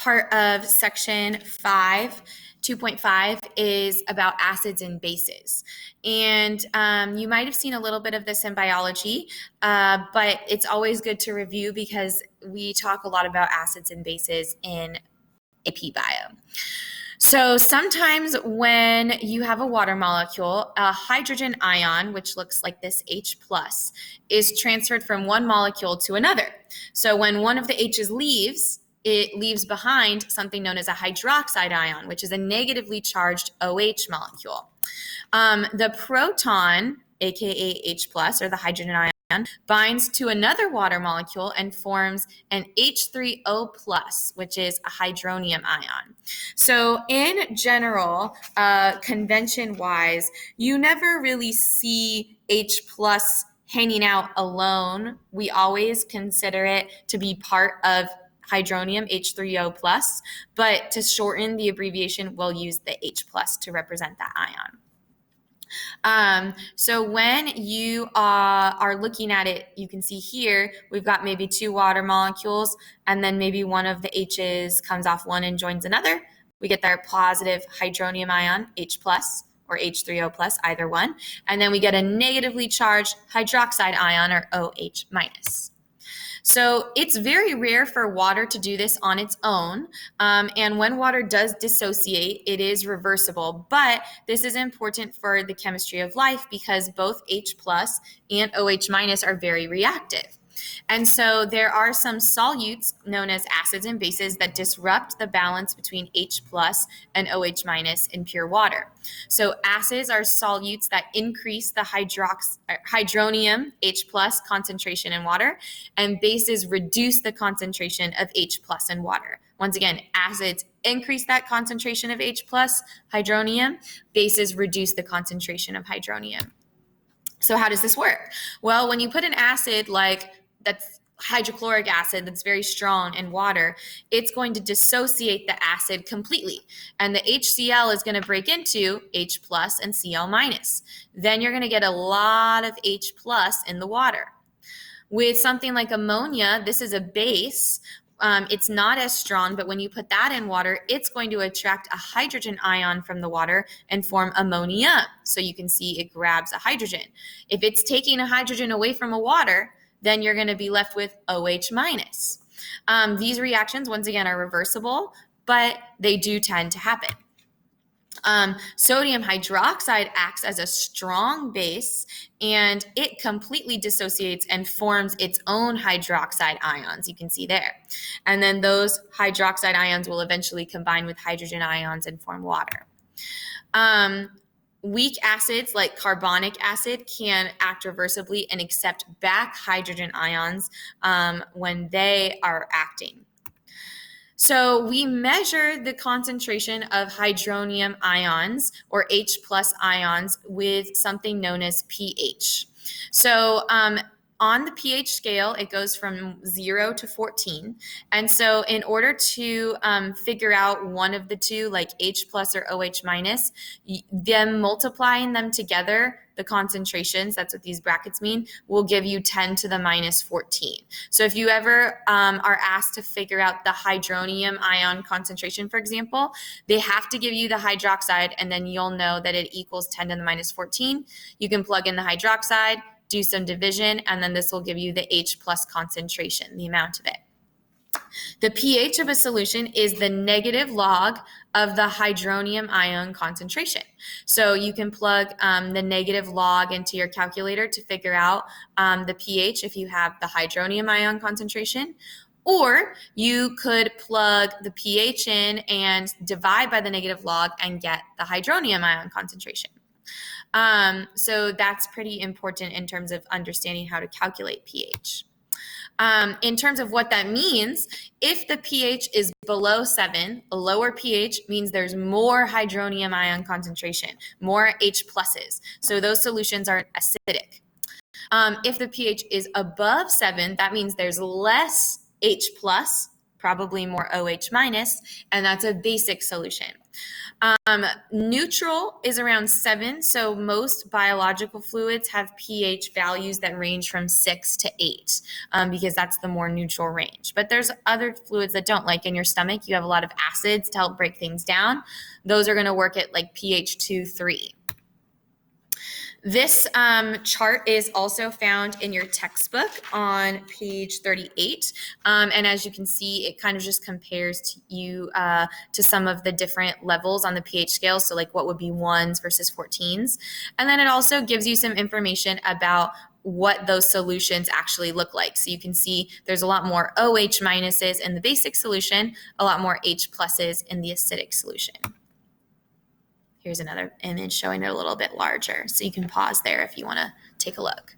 part of section 5, 2.5 is about acids and bases. And you might have seen a little bit of this in biology, but it's always good to review because we talk a lot about acids and bases in AP Bio. So sometimes when you have a water molecule, a hydrogen ion, which looks like this H+, is transferred from one molecule to another. So when one of the H's leaves, it leaves behind something known as a hydroxide ion, which is a negatively charged OH molecule. The proton, aka H+, or the hydrogen ion, binds to another water molecule and forms an H3O+, which is a hydronium ion. So in general, convention-wise, you never really see H+ hanging out alone. We always consider it to be part of hydronium, H3O+, but to shorten the abbreviation, we'll use the H+ to represent that ion. So when you are looking at it, you can see here, we've got maybe two water molecules, and then maybe one of the H's comes off one and joins another. We get their positive hydronium ion, H+, or H3O+, either one. And then we get a negatively charged hydroxide ion, or OH-. So it's very rare for water to do this on its own. And when water does dissociate, it is reversible. But this is important for the chemistry of life because both H+ and OH- are very reactive. And so there are some solutes known as acids and bases that disrupt the balance between H+ and OH- in pure water. So acids are solutes that increase the hydronium H+ concentration in water, and bases reduce the concentration of H+ in water. Once again, acids increase that concentration of H+, hydronium, bases reduce the concentration of hydronium. So how does this work? Well, when you put an acid like that's hydrochloric acid that's very strong in water, it's going to dissociate the acid completely. And the HCl is going to break into H+ and Cl-. Then you're going to get a lot of H+ in the water. With something like ammonia, this is a base. It's not as strong, but when you put that in water, it's going to attract a hydrogen ion from the water and form ammonia. So you can see it grabs a hydrogen. If it's taking a hydrogen away from a water, then you're going to be left with OH-. These reactions, once again, are reversible, but they do tend to happen. Sodium hydroxide acts as a strong base, and it completely dissociates and forms its own hydroxide ions. You can see there. And then those hydroxide ions will eventually combine with hydrogen ions and form water. Weak acids like carbonic acid can act reversibly and accept back hydrogen ions when they are acting. So we measure the concentration of hydronium ions or H+ ions with something known as pH. So on the pH scale, it goes from 0 to 14. And so in order to figure out one of the two, like H+ or OH-, them multiplying them together, the concentrations, that's what these brackets mean, will give you 10 to the minus 14. So if you ever are asked to figure out the hydronium ion concentration, for example, they have to give you the hydroxide, and then you'll know that it equals 10 to the minus 14. You can plug in the hydroxide, do some division, and then this will give you the H+ concentration, the amount of it. The pH of a solution is the negative log of the hydronium ion concentration. So you can plug the negative log into your calculator to figure out the pH if you have the hydronium ion concentration, or you could plug the pH in and divide by the negative log and get the hydronium ion concentration. So that's pretty important in terms of understanding how to calculate pH. In terms of what that means, if the pH is below 7, a lower pH means there's more hydronium ion concentration, more H+s. So those solutions are acidic. If the pH is above 7, that means there's less H+ probably more OH minus, and that's a basic solution. Neutral is around 7, so most biological fluids have pH values that range from 6 to 8, because that's the more neutral range. But there's other fluids that don't, like in your stomach, you have a lot of acids to help break things down. Those are going to work at like pH 2, 3. This chart is also found in your textbook on page 38. And as you can see, it kind of just compares to some of the different levels on the pH scale. So like what would be 1s versus 14s. And then it also gives you some information about what those solutions actually look like. So you can see there's a lot more OH minuses in the basic solution, a lot more H pluses in the acidic solution. Here's another image showing it a little bit larger. So you can pause there if you want to take a look.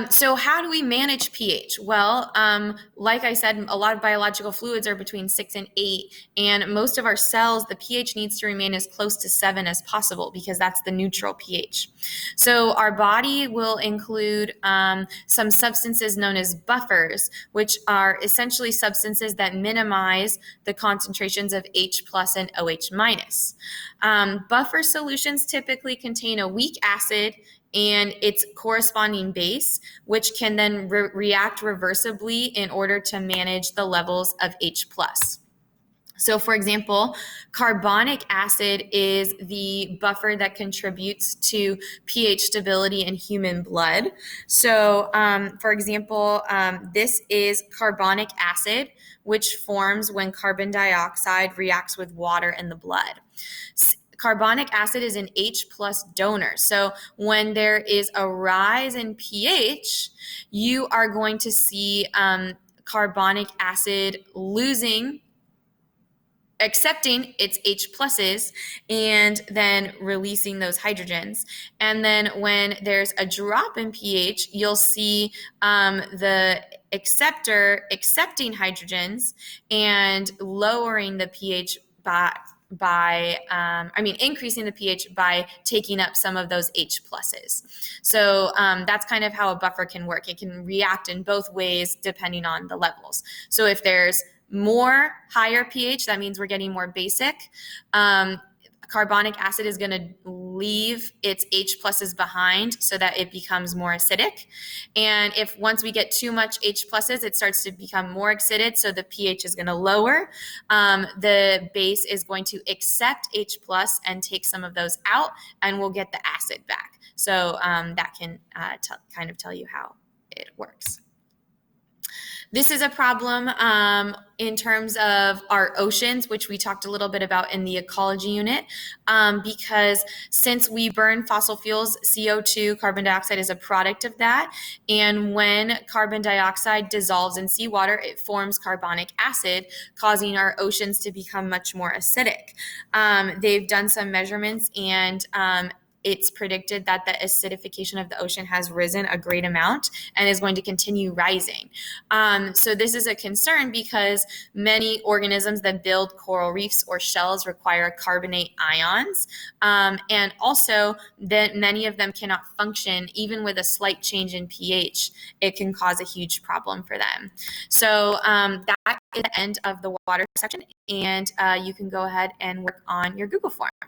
So how do we manage pH? Well, like I said, a lot of biological fluids are between 6 and 8, and most of our cells, the pH needs to remain as close to 7 as possible because that's the neutral pH. So our body will include some substances known as buffers, which are essentially substances that minimize the concentrations of H plus and OH minus. Buffer solutions typically contain a weak acid and its corresponding base, which can then react reversibly in order to manage the levels of H+. So for example, carbonic acid is the buffer that contributes to pH stability in human blood. So for example, this is carbonic acid, which forms when carbon dioxide reacts with water in the blood. Carbonic acid is an H plus donor. So when there is a rise in pH, you are going to see carbonic acid accepting its H pluses and then releasing those hydrogens. And then when there's a drop in pH, you'll see the acceptor accepting hydrogens and lowering the pH increasing the pH by taking up some of those H pluses. So that's kind of how a buffer can work. It can react in both ways depending on the levels. So if there's more higher pH, that means we're getting more basic. Carbonic acid is going to leave its H pluses behind so that it becomes more acidic. And if once we get too much H pluses, it starts to become more acidic, so the pH is going to lower. The base is going to accept H plus and take some of those out, and we'll get the acid back. So that can kind of tell you how it works. This is a problem in terms of our oceans, which we talked a little bit about in the ecology unit, because since we burn fossil fuels, CO2, carbon dioxide, is a product of that. And when carbon dioxide dissolves in seawater, it forms carbonic acid, causing our oceans to become much more acidic. They've done some measurements, and it's predicted that the acidification of the ocean has risen a great amount and is going to continue rising. So this is a concern because many organisms that build coral reefs or shells require carbonate ions. And also that many of them cannot function even with a slight change in pH. It can cause a huge problem for them. So that is the end of the water section, and you can go ahead and work on your Google form.